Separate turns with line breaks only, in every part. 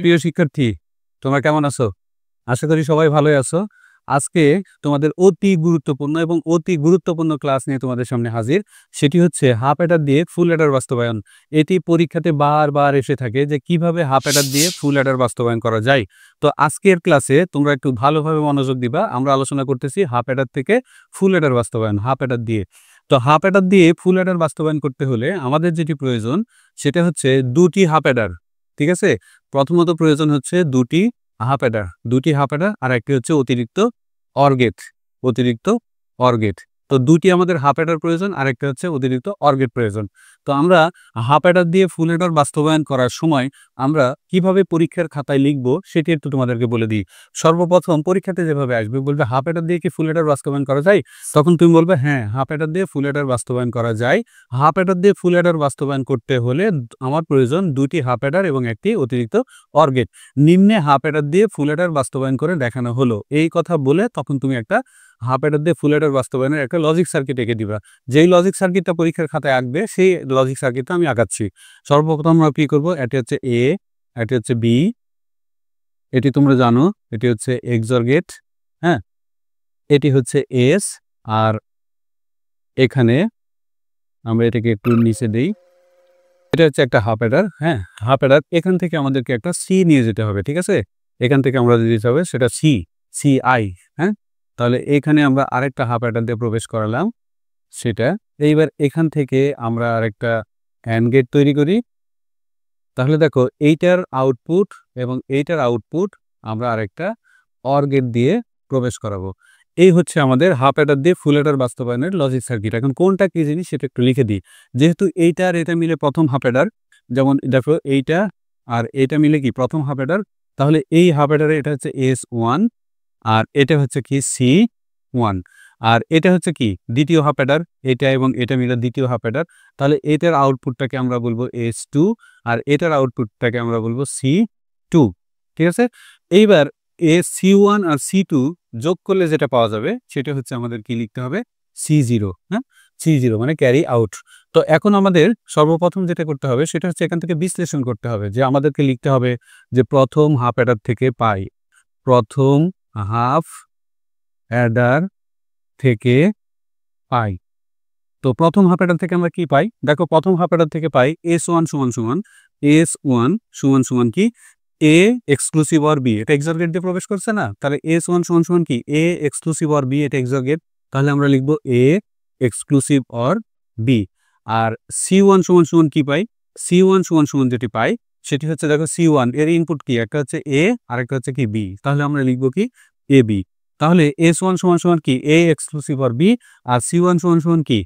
প্রিয় শিক্ষার্থী, তোমরা কেমন আছো? আশা করি সবাই ভালোই আছো। আজকে তোমাদের অতি গুরুত্বপূর্ণ ক্লাস নিয়ে তোমাদের সামনে হাজির। সেটি হচ্ছে হাফ অ্যাডার দিয়ে ফুল অ্যাডার বাস্তবায়ন। এটি পরীক্ষাতে বারবার এসে থাকে যে কিভাবে হাফ অ্যাডার দিয়ে ফুল অ্যাডার বাস্তবায়ন করা যায়। তো আজকের ক্লাসে তোমরা একটু ভালোভাবে মনোযোগ দিবা। আমরা আলোচনা করতেছি হাফ অ্যাডার থেকে ফুল অ্যাডার বাস্তবায়ন, হাফ অ্যাডার দিয়ে। তো হাফ অ্যাডার দিয়ে ফুল অ্যাডার বাস্তবায়ন করতে হলে আমাদের যেটি প্রয়োজন সেটা হচ্ছে দুটি হাফ অ্যাডার। ঠিক আছে? প্রথমত প্রয়োজন হচ্ছে দুটি হাফ অ্যাডার আর একটি হচ্ছে অতিরিক্ত অর গেট। তো দুটি আমাদের হাফ অ্যাডার প্রয়োজন, আর একটা হচ্ছে অতিরিক্ত অর গেট প্রয়োজন। তো আমরা হাফ অ্যাডার দিয়ে ফুল অ্যাডার বাস্তবায়ন করার সময় আমরা কিভাবে পরীক্ষার খাতায় লিখব সেটি একটু তোমাদেরকে বলে দিই। সর্বপ্রথম পরীক্ষাতে যেভাবে আসবে, বলবে হাফ অ্যাডার দিয়ে কি ফুল অ্যাডার বাস্তবায়ন করা যায়? তখন তুমি বলবে হ্যাঁ, হাফ অ্যাডার দিয়ে ফুল অ্যাডার বাস্তবায়ন করা যায়। হাফ অ্যাডার দিয়ে ফুল অ্যাডার বাস্তবায়ন করতে হলে আমার প্রয়োজন দুটি হাফ অ্যাডার এবং একটি অতিরিক্ত অর গেট। নিম্নে হাফ অ্যাডার দিয়ে ফুল অ্যাডার বাস্তবায়ন করে দেখানো হলো, এই কথা বলে তখন তুমি একটা হাফ অ্যাডার দিয়ে ফুল অ্যাডার বাস্তবায়নের একটা লজিক সার্কিট এঁকে দিবা। যেই লজিক সার্কিটটা পরীক্ষার খাতায় আঁকবে সেই লজিক সার্কিটটা আমি আঁকাচ্ছি। সর্বপ্রথম আমরা কি করব, এটি হচ্ছে এ, এটি হচ্ছে বি, এটি তোমরা জানো, এটি হচ্ছে এক্সর গেট, হ্যাঁ, এটি হচ্ছে এস, আর এখানে আমরা এটাকে একটু নিচে দেই, এটা হচ্ছে একটা হাফ অ্যাডার। হ্যাঁ, হাফ অ্যাডার এখান থেকে আমাদেরকে একটা সি নিয়ে যেতে হবে। ঠিক আছে, এখান থেকে আমরা দিতে হবে সেটা সি আই। হ্যাঁ, তাহলে এখানে আমরা আরেকটা হাফ অ্যাডার দিয়ে প্রবেশ করালাম সেটা। এইবার এখান থেকে আমরা আরেকটা অ্যান্ড গেট তৈরি করি। তাহলে দেখো এইটার আউটপুট এবং এইটার আউটপুট আমরা আরেকটা অর গেট দিয়ে প্রবেশ করাবো। এই হচ্ছে আমাদের হাফ অ্যাডার দিয়ে ফুল অ্যাডার বাস্তবায়নের লজিক সার্কিট। এখন কোনটা কি জিনিস সেটা একটু লিখে দিই। যেহেতু এইটা আর এটা মিলে প্রথম হাফ অ্যাডার, যেমন দেখো এইটা আর এটা মিলে কি প্রথম হাফ অ্যাডার, তাহলে এই হাফ অ্যাডারে এটা হচ্ছে S1 আর এটা হচ্ছে কি C1, আর এটা হচ্ছে কি দ্বিতীয় হাফ অ্যাডার, এটা এবং এটা মিলে দ্বিতীয় হাফ অ্যাডার। তাহলে এটার আউটপুটটাকে আমরা বলবো S2 আর এটার আউটপুটটাকে আমরা বলবো C2। ঠিক আছে, এইবার C1 আর C2 যোগ করলে যেটা পাওয়া যাবে সেটা হচ্ছে আমাদের কি লিখতে হবে, C0। হ্যাঁ, C0 মানে ক্যারি আউট। তো এখন আমাদের সর্বপ্রথম যেটা করতে হবে সেটা হচ্ছে এখান থেকে বিশ্লেষণ করতে হবে, যে আমাদেরকে লিখতে হবে যে প্রথম হাফ অ্যাডার থেকে পাই, প্রথম হাফ অ্যাডার থেকে পাই। তো প্রথম হাফ অ্যাডার থেকে আমরা কি পাই, দেখো প্রথম হাফ অ্যাডার থেকে পাই S1 সমান কি এ এক্সক্লুসিভ অর বি, এটা এক্সর গেট দিয়ে প্রবেশ করছে না, তাহলে S1 সমান কি এ এক্সক্লুসিভ অর বি, এটা এক্সর গেট, তাহলে আমরা লিখবো এ এক্সক্লুসিভ অর বি। আর C1 সমান কি পাই, C1 সমান যেটি পাই সেটি হচ্ছে দেখো C1 এর ইনপুট কি, একটা হচ্ছে এ আর একটা হচ্ছে কি বি, তাহলে আমরা লিখবো কি এ বি। তাহলে S1 সমান কি এ এক্সক্লুসিভ অর বি, আর C1 সমান কি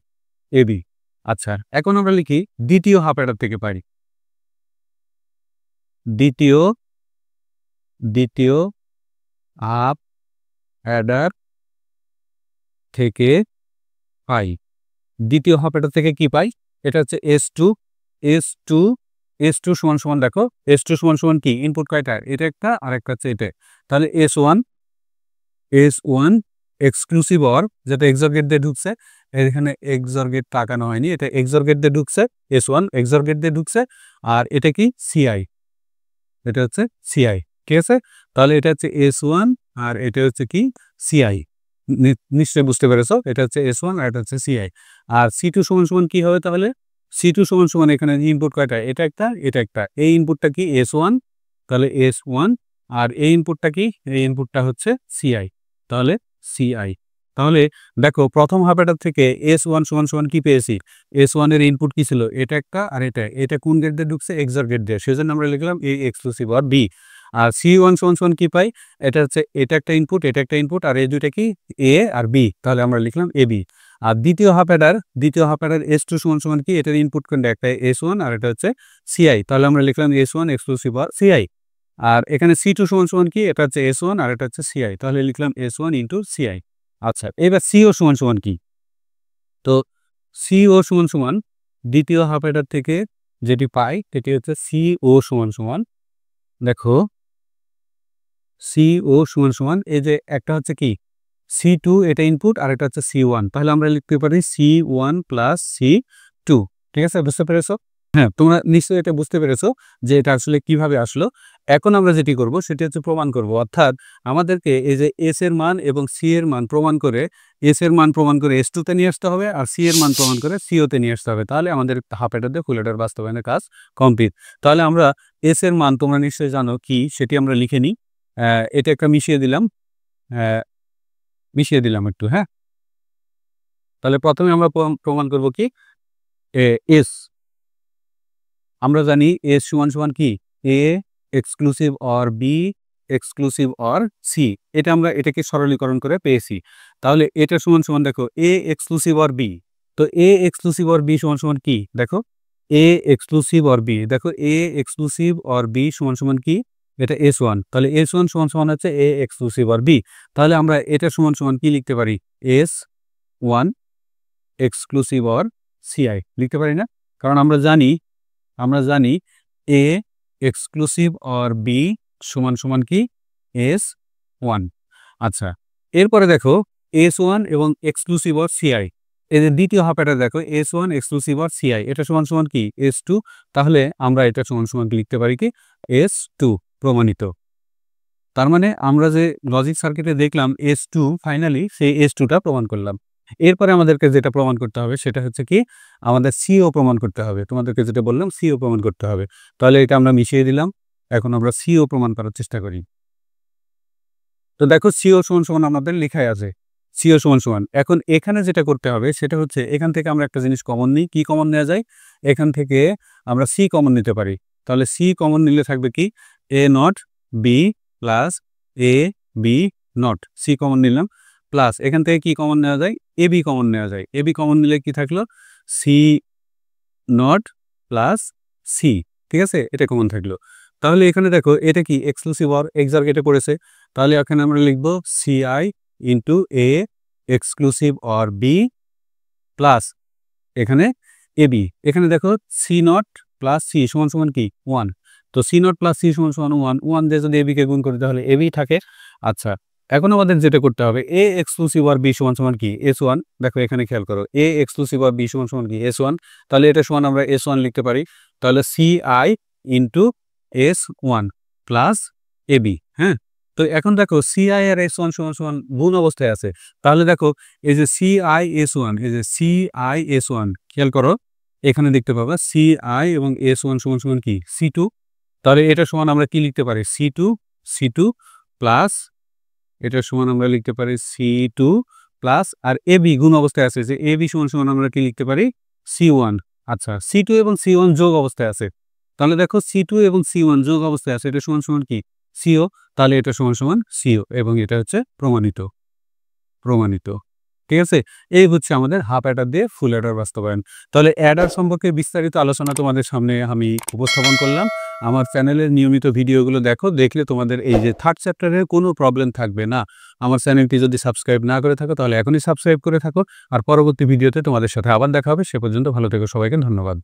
এ বি। আচ্ছা, এখন আমরা লিখি দ্বিতীয় হাফ অ্যাডার থেকে পাই, দ্বিতীয় হাফ অ্যাডার থেকে পাই। দ্বিতীয় হাফ অ্যাডার থেকে কি পাই, এটা হচ্ছে S2 সমান দেখো S2 সমান কি ইনপুট কয়টা, এটা একটা আর একটা হচ্ছে এটা, তাহলে S1 এক্সক্লুসিভ অর, যেটা এক্সর গেট দিয়ে ঢুকছে, এখানে এক্সর গেট তাকানো হয়নি, এটা এক্সর গেট দিয়ে ঢুকছে, S1 এক্সর গেট দিয়ে ঢুকছে, আর এটা কি সিআই, এটা হচ্ছে সিআই। ঠিক আছে, তাহলে এটা হচ্ছে S1 আর এটা হচ্ছে কি সিআই। নিশ্চয়ই বুঝতে পেরেছো, এটা হচ্ছে S1 আর এটা হচ্ছে সিআই। আর C2 সমান কি হবে, তাহলে C2 সমান এখানে ইনপুট কয়টা, এটা একটা এটা একটা, এই ইনপুটটা কি S1, তাহলে S1, আর এই ইনপুটটা কি, এই ইনপুটটা হচ্ছে সিআই, তাহলে সিআই। তাহলে দেখো প্রথম হাফ অ্যাডার থেকে S1 সমান কি পেয়েছি, S1 এর ইনপুট কি ছিল, এটা একটা আর এটা কোন গেট দিয়ে ঢুকছে, এক্সর গেট দিয়ে, সেজন্য আমরা লিখলাম এ এক্সক্লুসিভ অর বি। আর C1 সমান কি পাই, এটা হচ্ছে এটা একটা ইনপুট এটা একটা ইনপুট, আর এই দুইটা কি এ আর বি, তাহলে আমরা লিখলাম এ বি। আর দ্বিতীয় হাফ অ্যাডার S2 সমান কি, এটার ইনপুট কোনটা, একটা S1 আর এটা হচ্ছে সিআই, তাহলে আমরা লিখলাম S1 এক্সক্লুসিভ অর সিআই। আর এখানে C2 সমান কি, এটা হচ্ছে S1 আর এটা হচ্ছে সিআই, তাহলে লিখলাম S1 ইন্টু সিআই। আচ্ছা, এবার CO সমান কি, তো CO সমান দ্বিতীয় হাফ অ্যাডার থেকে যেটি পাই সেটি হচ্ছে CO সমান দেখো CO সমান এই যে একটা হচ্ছে কি C2, এটা ইনপুট আর এটা হচ্ছে C1, তাহলে আমরা লিখতে পারি C1 প্লাস C2। ঠিক আছে, বুঝতে পেরেছো? হ্যাঁ, তোমরা নিশ্চয়ই এটা বুঝতে পেরেছো যে এটা আসলে কিভাবে আসলো। এখন আমরা যেটি করব সেটি হচ্ছে প্রমাণ করব। অর্থাৎ আমাদেরকে এই যে S এর মান এবং C এর মান প্রমাণ করে, S এর মান প্রমাণ করে S2 তে নিয়ে আসতে হবে আর C এর মান প্রমাণ করে CO তে নিয়ে আসতে হবে। তাহলে আমাদের হাফ অ্যাডার দিয়ে ফুল অ্যাডার বাস্তবায়নের কাজ কমপ্লিট। তাহলে আমরা S এর মান তোমরা নিশ্চয়ই জানো কি সেটি আমরা লিখে নিই। এটা একটা মিশিয়ে দিলাম। মিশিয়ে দিলাম একটু, হ্যাঁ? তাহলে প্রথমে আমরা প্রমাণ করব কি S আমরা জানি S সমান কি A exclusive or B exclusive or C এটা আমরা এটাকে সরলীকরণ করে পেয়েছি। তাহলে এটা সমান দেখো A এক্সক্লুসিভ অর B। তো A এক্সক্লুসিভ অর B সমান কি দেখো A এক্সক্লুসিভ অর B দেখো A এক্সক্লুসিভ অর B সমান কি এটা S1 তাহলে S1 সমান হচ্ছে A এক্সক্লুসিভ অর B। তাহলে আমরা এটা সমান কি লিখতে পারি S1 এক্সক্লুসিভ অর CI লিখতে পারি না? কারণ আমরা জানি A এক্সক্লুসিভ অর B সমান কি S1। আচ্ছা, এরপরে দেখো S1 এবং এক্সক্লুসিভ অর CI এই যে দ্বিতীয় হাফ অ্যাডার দেখো S1 এক্সক্লুসিভ অর CI এটা সমান কি S2। তাহলে আমরা এটা সমান লিখতে পারি কি S2 প্রমাণিত। তার মানে আমরা যে লজিক সার্কিটে দেখলাম S2 ফাইনালি সেই S2টা প্রমাণ করলাম। এরপরে আমাদেরকে যেটা প্রমাণ করতে হবে সেটা হচ্ছে কি আমাদের CO প্রমাণ করতে হবে। তোমাদেরকে যেটা বললাম CO প্রমাণ করতে হবে। তাহলে এটা আমরা মিশিয়ে দিলাম। এখন আমরা CO প্রমাণ করার চেষ্টা করি। তো দেখো CO সমান আমাদের লেখাই আছে। CO সমান। এখন এখানে যেটা করতে হবে সেটা হচ্ছে এখান থেকে আমরা একটা জিনিস কমন নিই। কি কমন নেওয়া যায়? এখান থেকে আমরা C কমন নিতে পারি। তাহলে C কমন নিলে থাকবে কি A not B plus A B not C common নিলাম প্লাস এখান থেকে কি কমন নেওয়া যায়? AB কমন নেওয়া যায়। AB কমন নিলে কি থাকলো? C নট প্লাস C ঠিক আছে? এটা কমন থাকলো। তাহলে এখানে দেখো এটা কি এক্সক্লুসিভ অর এক্সার এটা করেছে। তাহলে এখানে আমরা লিখব CI into A exclusive or B plus এখানে AB এখানে দেখো C নট প্লাস C সমান কি 1। তো C নট প্লাস C সমান 1 দিয়ে যদি AB কে গুণ করি তাহলে AB থাকে। আচ্ছা, এখন আমাদের যেটা করতে হবে A এক্সক্লুসিভ অর B সমান কি S1। দেখো এখানে খেয়াল করো A এক্সক্লুসিভ অর B সমান কি S1। তাহলে এটা সমান আমরা S1 লিখতে পারি। তাহলে CI into S1 plus AB, হ্যাঁ? তো এখন দেখো CI আর S1 সমান গুণ অবস্থায় আছে। তাহলে দেখো এই যে CI S1 এই যে CI S1 খেয়াল করো এখানে দেখতে পাবা CI এবং S1 সমান কি C2। তাহলে এটা সমান আমরা কি লিখতে পারি C2 প্লাস এটা সমান আমরা লিখতে পারি C2 প্লাস আর AB গুণ অবস্থায় আছে যে AB সমান আমরা কি লিখতে পারি C1। আচ্ছা, C2 এবং C1 যোগ অবস্থায় আছে। তাহলে দেখো C2 এবং C1 যোগ অবস্থায় আছে এটা সমান কি CO। তাহলে এটা সমান CO এবং এটা হচ্ছে প্রমাণিত। ঠিক আছে? এই হচ্ছে আমাদের হাফ অ্যাডার দিয়ে ফুল অ্যাডার বাস্তবায়ন। তাহলে অ্যাডার সম্পর্কে বিস্তারিত আলোচনা তোমাদের সামনে আমি উপস্থাপন করলাম। আমার চ্যানেলের নিয়মিত ভিডিওগুলো দেখো, দেখলে তোমাদের এই যে থার্ড চ্যাপ্টারের কোনো প্রবলেম থাকবে না। আমার চ্যানেলটি যদি সাবস্ক্রাইব না করে থাকো তাহলে এখনই সাবস্ক্রাইব করে থাকো। আর পরবর্তী ভিডিওতে তোমাদের সাথে আবার দেখা হবে। সে পর্যন্ত ভালো থেকো, সবাইকে ধন্যবাদ।